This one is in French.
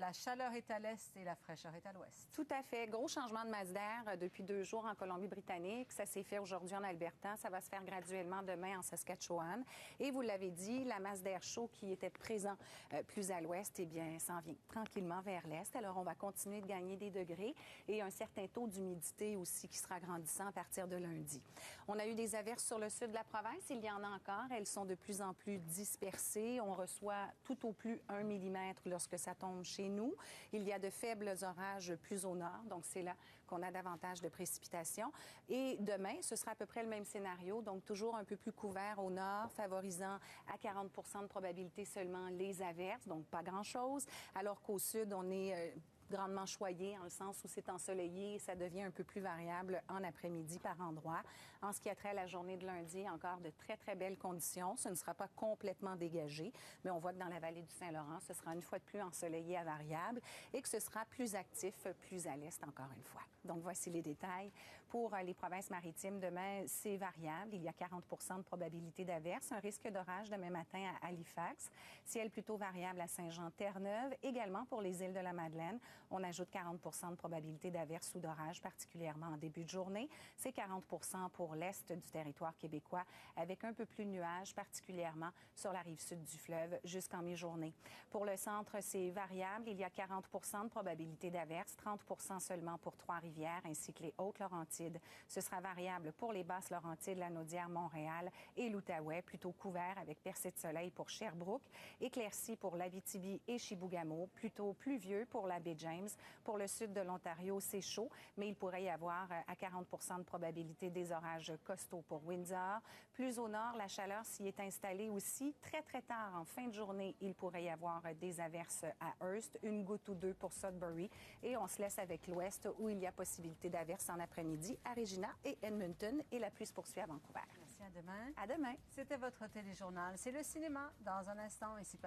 la chaleur est à l'est et la fraîcheur est à l'ouest. Tout à fait. Gros changement de masse d'air depuis 2 jours en Colombie-Britannique. Ça s'est fait aujourd'hui en Alberta. Ça va se faire graduellement demain en Saskatchewan. Et vous l'avez dit, la masse d'air chaud qui était présent plus à l'ouest, eh bien, s'en vient tranquillement vers l'est. Alors, on va continuer de gagner des degrés et un certain taux d'humidité aussi qui sera grandissant à partir de lundi. On a eu des averses sur le sud de la province. Il y en a encore. Elles sont de plus en plus dispersées. On reçoit tout au plus 1 millimètre lorsque ça tombe chez nous. Il y a de faibles orages plus au nord, donc c'est là qu'on a davantage de précipitations. Et demain, ce sera à peu près le même scénario, donc toujours un peu plus couvert au nord, favorisant à 40 de probabilité seulement les averses, donc pas grand-chose, alors qu'au sud, on est grandement choyé, en le sens où c'est ensoleillé, ça devient un peu plus variable en après-midi par endroit. En ce qui a trait à la journée de lundi, encore de très, très belles conditions. Ce ne sera pas complètement dégagé, mais on voit que dans la vallée du Saint-Laurent, ce sera une fois de plus ensoleillé à variable et que ce sera plus actif, plus à l'est encore une fois. Donc, voici les détails. Pour les provinces maritimes, demain, c'est variable. Il y a 40 de probabilité d'averse. Un risque d'orage demain matin à Halifax. Ciel plutôt variable à Saint-Jean-Terre-Neuve. Également pour les îles de la Madeleine. On ajoute 40 de probabilité d'averse ou d'orage, particulièrement en début de journée. C'est 40 pour l'est du territoire québécois, avec un peu plus de nuages, particulièrement sur la rive sud du fleuve jusqu'en mi-journée. Pour le centre, c'est variable. Il y a 40 de probabilité d'averse, 30 seulement pour Trois-Rivières ainsi que les Hautes-Laurentides. Ce sera variable pour les Basses-Laurentides, la Naudière, Montréal et l'Outaouais, plutôt couvert avec percée de soleil pour Sherbrooke, éclairci pour l'Abitibi et Chibougamau, plutôt pluvieux pour la baie James. Pour le sud de l'Ontario, c'est chaud, mais il pourrait y avoir à 40 de probabilité des orages costauds pour Windsor. Plus au nord, la chaleur s'y est installée aussi. Très, très tard, en fin de journée, il pourrait y avoir des averses à Hearst, une goutte ou deux pour Sudbury. Et on se laisse avec l'ouest, où il y a possibilité d'averses en après-midi à Regina et Edmonton. Et la pluie se poursuit à Vancouver. Merci, à demain. À demain. C'était votre téléjournal. C'est le cinéma. Dans un instant, ici